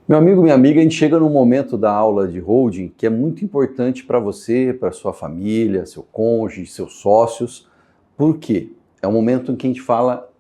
Meu amigo, minha amiga, a gente chega num momento da aula de holding que é muito importante para você, para sua família, seu cônjuge, seus sócios. Por quê? É o momento em que a gente fala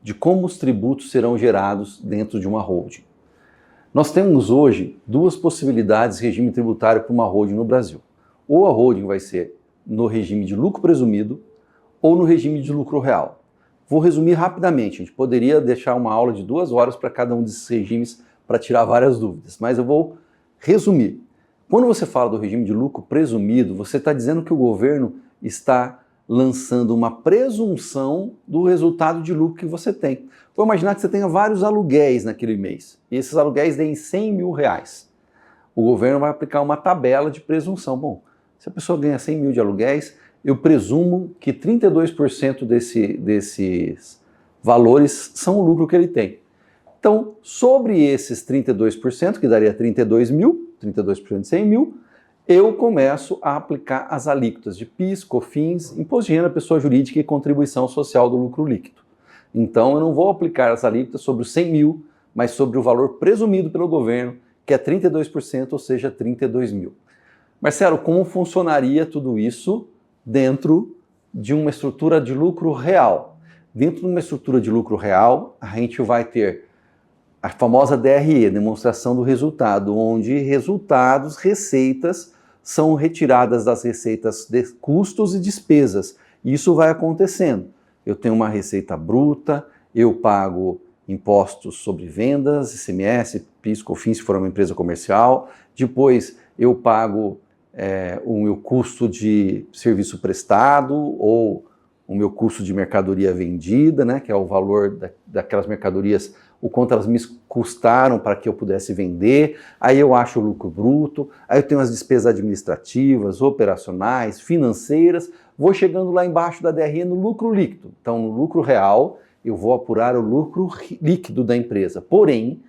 de como os tributos serão gerados dentro de uma holding. Nós temos hoje duas possibilidades de regime tributário para uma holding no Brasil. Ou a holding vai ser no regime de lucro presumido ou no regime de lucro real. Vou resumir rapidamente, a gente poderia deixar uma aula de 2 horas para cada um desses regimes para tirar várias dúvidas, mas eu vou resumir. Quando você fala do regime de lucro presumido, você está dizendo que o governo está lançando uma presunção do resultado de lucro que você tem. Vou imaginar que você tenha vários aluguéis naquele mês, e esses aluguéis deem 100 mil reais. O governo vai aplicar uma tabela de presunção. Bom, se a pessoa ganha 100 mil de aluguéis, eu presumo que 32% desses valores são o lucro que ele tem. Então, sobre esses 32%, que daria 32 mil, 32% de 100 mil, eu começo a aplicar as alíquotas de PIS, COFINS, Imposto de Renda Pessoa Jurídica e Contribuição Social do Lucro Líquido. Então, eu não vou aplicar as alíquotas sobre os 100 mil, mas sobre o valor presumido pelo governo, que é 32%, ou seja, 32 mil. Marcelo, como funcionaria tudo isso dentro de uma estrutura de lucro real? Dentro de uma estrutura de lucro real, a gente vai ter a famosa DRE, demonstração do resultado, onde resultados, receitas, são retiradas das receitas de custos e despesas. Isso vai acontecendo. Eu tenho uma receita bruta, eu pago impostos sobre vendas, ICMS, PIS, COFINS, se for uma empresa comercial. Depois eu pago o meu custo de serviço prestado ou o meu custo de mercadoria vendida, né, que é o valor daquelas mercadorias, o quanto elas me custaram para que eu pudesse vender. Aí eu acho o lucro bruto, aí eu tenho as despesas administrativas, operacionais, financeiras, vou chegando lá embaixo da DRE no lucro líquido. Então, no lucro real, eu vou apurar o lucro líquido da empresa. Porém,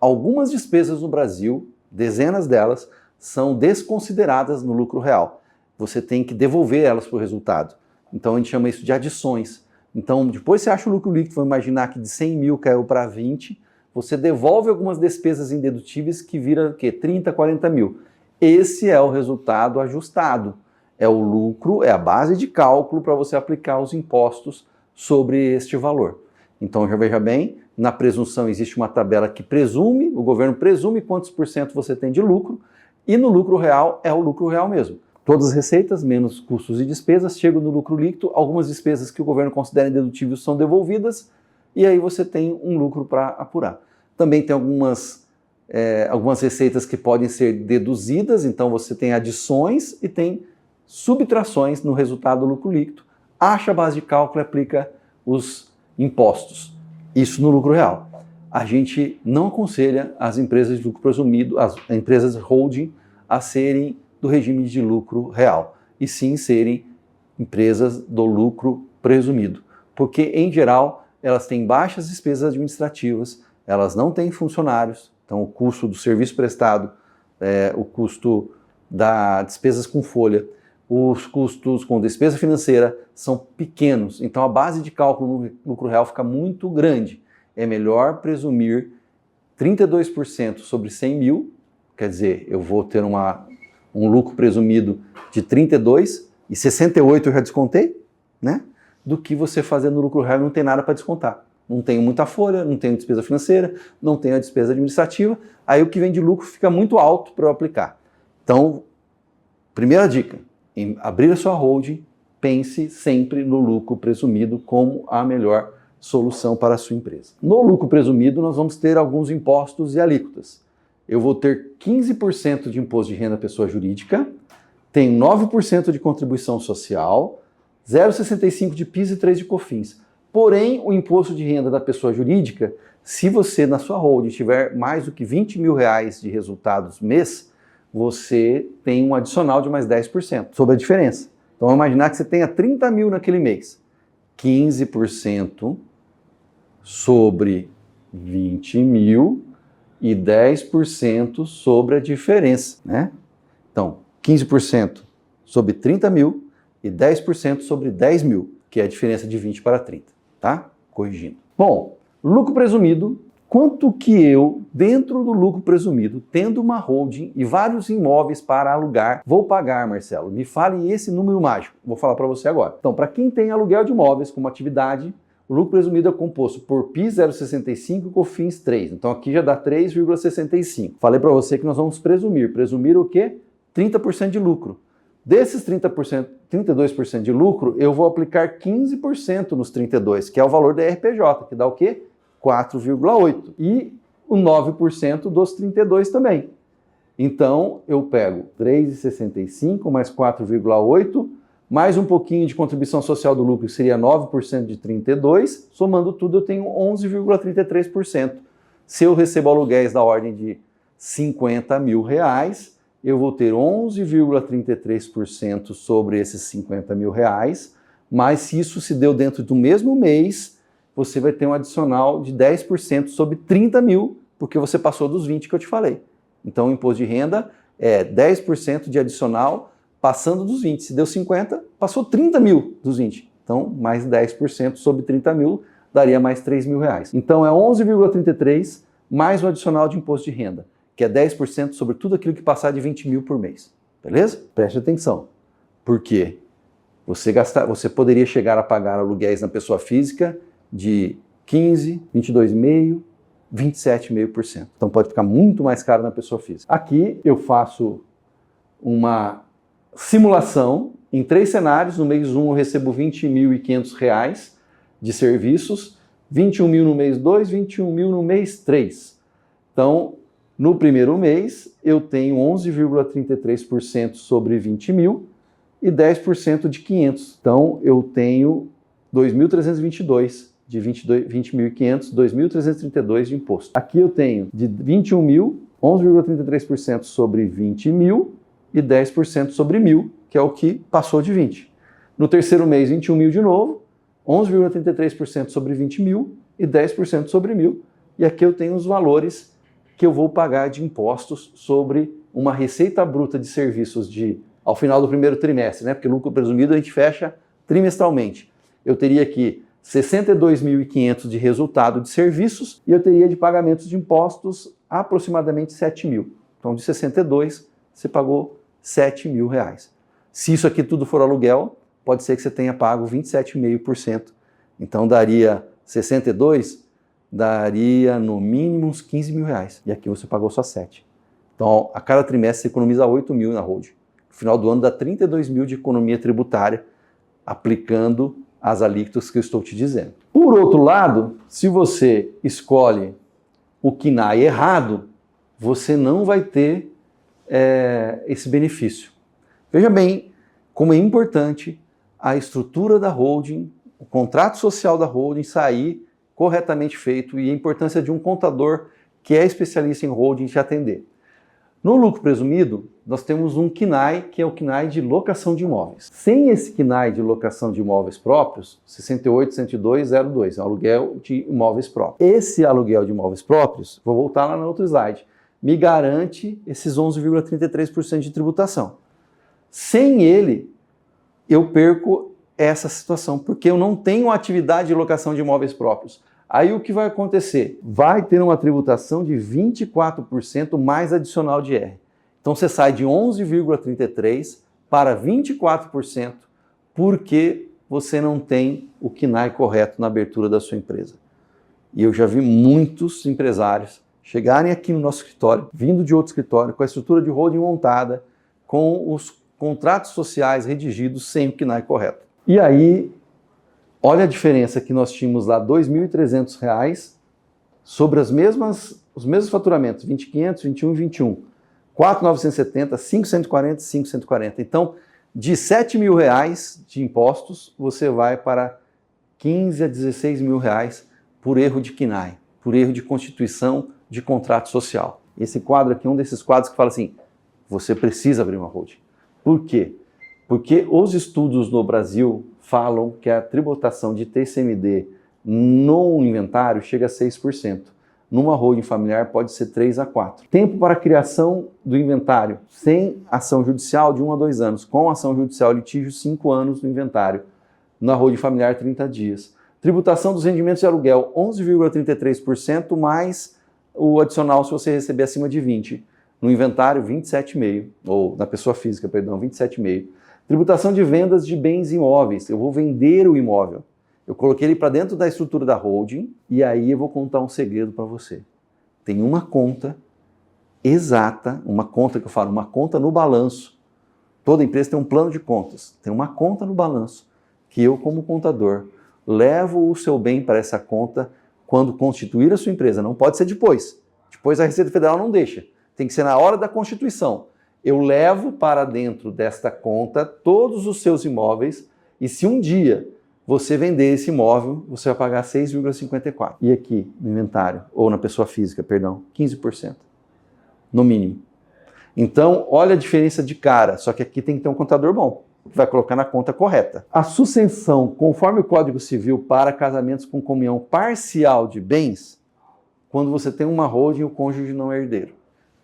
algumas despesas no Brasil, dezenas delas, são desconsideradas no lucro real. Você tem que devolver elas para o resultado. Então a gente chama isso de adições. Então depois você acha o lucro líquido, vamos imaginar que de 100 mil caiu para 20, você devolve algumas despesas indedutíveis que vira o quê? 30, 40 mil. Esse é o resultado ajustado. É o lucro, é a base de cálculo para você aplicar os impostos sobre este valor. Então já veja bem, na presunção existe uma tabela que presume, o governo presume quantos por cento você tem de lucro, e no lucro real é o lucro real mesmo. Todas as receitas, menos custos e despesas, chegam no lucro líquido, algumas despesas que o governo considera indedutíveis são devolvidas, e aí você tem um lucro para apurar. Também tem algumas receitas que podem ser deduzidas, então você tem adições e tem subtrações no resultado do lucro líquido, acha a base de cálculo e aplica os impostos. Isso no lucro real. A gente não aconselha as empresas de lucro presumido, as empresas holding, a serem do regime de lucro real, e sim serem empresas do lucro presumido. Porque, em geral, elas têm baixas despesas administrativas, elas não têm funcionários, então o custo do serviço prestado, o custo das despesas com folha, os custos com despesa financeira são pequenos, então a base de cálculo no lucro real fica muito grande. É melhor presumir 32% sobre 100 mil, quer dizer, eu vou ter um lucro presumido de 32 e 68 eu já descontei, né? Do que você fazer no lucro real e não tem nada para descontar. Não tenho muita folha, não tenho despesa financeira, não tenho a despesa administrativa, aí o que vem de lucro fica muito alto para eu aplicar. Então, primeira dica, em abrir a sua holding, pense sempre no lucro presumido como a melhor solução para a sua empresa. No lucro presumido, nós vamos ter alguns impostos e alíquotas. Eu vou ter 15% de imposto de renda pessoa jurídica, tenho 9% de contribuição social, 0,65% de PIS e 3% de COFINS. Porém, o imposto de renda da pessoa jurídica, se você na sua holding tiver mais do que 20 mil reais de resultados mês, você tem um adicional de mais 10% sobre a diferença. Então, vamos imaginar que você tenha 30 mil naquele mês. 15% sobre 20 mil e 10% sobre a diferença, né? Então, 15% sobre 30 mil e 10% sobre 10 mil, que é a diferença de 20 para 30, tá? Corrigindo. Bom, lucro presumido quanto que eu, dentro do lucro presumido, tendo uma holding e vários imóveis para alugar, vou pagar, Marcelo? Me fale esse número mágico. Vou falar para você agora. Então, para quem tem aluguel de imóveis como atividade, o lucro presumido é composto por PIS 0,65 e COFINS 3. Então, aqui já dá 3,65. Falei para você que nós vamos presumir. Presumir o quê? 30% de lucro. Desses 30%, 32% de lucro, eu vou aplicar 15% nos 32%, que é o valor da RPJ, que dá o quê? 4,8%. E o 9% dos 32% também. Então, eu pego 3,65 mais 4,8%, mais um pouquinho de contribuição social do lucro, que seria 9% de 32%, somando tudo eu tenho 11,33%. Se eu recebo aluguéis da ordem de R$50 mil, eu vou ter 11,33% sobre esses R$50 mil, mas se isso se deu dentro do mesmo mês, você vai ter um adicional de 10% sobre 30 mil, porque você passou dos 20 que eu te falei. Então, o imposto de renda é 10% de adicional passando dos 20. Se deu 50, passou 30 mil dos 20. Então, mais 10% sobre 30 mil daria mais R$3 mil. Então, é 11,33 mais o adicional de imposto de renda, que é 10% sobre tudo aquilo que passar de 20 mil por mês. Beleza? Preste atenção. Por quê? Você poderia chegar a pagar aluguéis na pessoa física de 15%, 22,5%, 27,5%. Então pode ficar muito mais caro na pessoa física. Aqui eu faço uma simulação em 3 cenários. No mês 1 eu recebo R$ 20.500 de serviços, 21 mil no mês 2, 21 mil no mês 3. Então, no primeiro mês eu tenho 11,33% sobre 20 mil e 10% de 500. Então eu tenho 2.322 de 20.500, 2.332 de imposto. Aqui eu tenho de 21 mil, 11,33% sobre 20 mil e 10% sobre 1.000, que é o que passou de 20. No terceiro mês, 21 mil de novo, 11,33% sobre 20 mil e 10% sobre 1.000. E aqui eu tenho os valores que eu vou pagar de impostos sobre uma receita bruta de serviços ao final do primeiro trimestre, né? Porque lucro presumido a gente fecha trimestralmente. Eu teria aqui 62.500 de resultado de serviços e eu teria de pagamentos de impostos aproximadamente 7 mil. Então, de 62, você pagou 7 mil reais. Se isso aqui tudo for aluguel, pode ser que você tenha pago 27,5%. Então, daria 62, daria no mínimo uns 15 mil reais. E aqui você pagou só 7. Então, a cada trimestre você economiza 8 mil na holding. No final do ano dá 32 mil de economia tributária, aplicando as alíquotas que eu estou te dizendo. Por outro lado, se você escolhe o KNAI errado, você não vai ter esse benefício. Veja bem como é importante a estrutura da holding, o contrato social da holding sair corretamente feito e a importância de um contador que é especialista em holding te atender. No lucro presumido, nós temos um KNAI, que é o KNAI de locação de imóveis. Sem esse KNAI de locação de imóveis próprios, 68.102.02, é um aluguel de imóveis próprios. Esse aluguel de imóveis próprios, vou voltar lá no outro slide, me garante esses 11,33% de tributação. Sem ele, eu perco essa situação, porque eu não tenho atividade de locação de imóveis próprios. Aí o que vai acontecer? Vai ter uma tributação de 24% mais adicional de IR. Então você sai de 11,33% para 24% porque você não tem o KNAI correto na abertura da sua empresa. E eu já vi muitos empresários chegarem aqui no nosso escritório, vindo de outro escritório, com a estrutura de holding montada, com os contratos sociais redigidos sem o KNAI correto. E aí, olha a diferença que nós tínhamos lá, R$ 2.300 sobre os mesmos faturamentos, 20.500, 21 e 21. 4.970, 5.140, 5.140. Então, de R$ 7 mil de impostos, você vai para 15 a 16 mil reais por erro de KNAI, por erro de constituição de contrato social. Esse quadro aqui é um desses quadros que fala assim, você precisa abrir uma holding. Por quê? Porque os estudos no Brasil falam que a tributação de TCMD no inventário chega a 6%. Numa holding familiar pode ser 3 a 4. Tempo para a criação do inventário, sem ação judicial, de 1 a 2 anos. Com ação judicial litígio, 5 anos no inventário. Na holding familiar, 30 dias. Tributação dos rendimentos de aluguel, 11,33%, mais o adicional se você receber acima de 20%. No inventário, 27,5%, ou na pessoa física, perdão, 27,5%. Tributação de vendas de bens imóveis, eu vou vender o imóvel. Eu coloquei ele para dentro da estrutura da holding e aí eu vou contar um segredo para você. Tem uma conta exata, uma conta que eu falo, uma conta no balanço. Toda empresa tem um plano de contas, tem uma conta no balanço que eu, como contador, levo o seu bem para essa conta quando constituir a sua empresa. Não pode ser depois. Depois a Receita Federal não deixa. Tem que ser na hora da constituição. Eu levo para dentro desta conta todos os seus imóveis e se um dia você vender esse imóvel, você vai pagar 6,54%. E aqui no inventário, ou na pessoa física, perdão, 15%. No mínimo. Então, olha a diferença de cara, só que aqui tem que ter um contador bom, que vai colocar na conta correta. A sucessão, conforme o Código Civil, para casamentos com comunhão parcial de bens, quando você tem uma holding, o cônjuge não é herdeiro.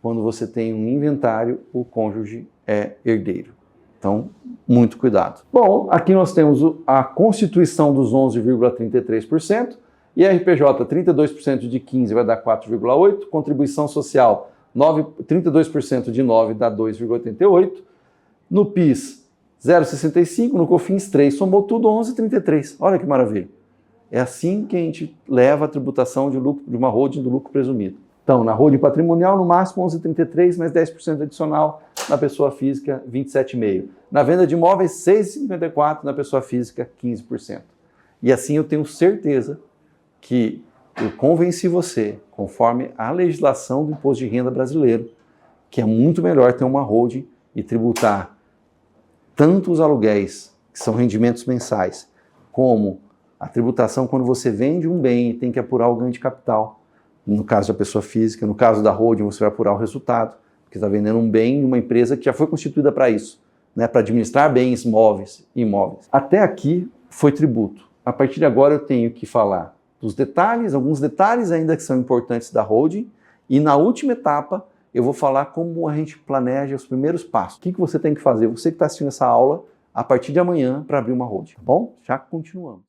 Quando você tem um inventário, o cônjuge é herdeiro. Então, muito cuidado. Bom, aqui nós temos a constituição dos 11,33%, e a RPJ 32% de 15 vai dar 4,8, contribuição social 32% de 9 dá 2,88, no PIS 0,65, no COFINS 3, somou tudo 11,33. Olha que maravilha. É assim que a gente leva a tributação de lucro de uma holding do lucro presumido. Então, na holding patrimonial, no máximo 11,33, mais 10% adicional, na pessoa física, 27,5%. Na venda de imóveis, 6,54%, na pessoa física, 15%. E assim eu tenho certeza que eu convenci você, conforme a legislação do imposto de renda brasileiro, que é muito melhor ter uma holding e tributar tanto os aluguéis, que são rendimentos mensais, como a tributação quando você vende um bem e tem que apurar o ganho de capital. No caso da pessoa física, no caso da holding, você vai apurar o resultado, porque está vendendo um bem de uma empresa que já foi constituída para isso, né, para administrar bens móveis e imóveis. Até aqui foi tributo. A partir de agora eu tenho que falar dos detalhes, alguns detalhes ainda que são importantes da holding, e na última etapa eu vou falar como a gente planeja os primeiros passos. O que você tem que fazer, você que está assistindo essa aula, a partir de amanhã, para abrir uma holding, tá bom? Já continuamos.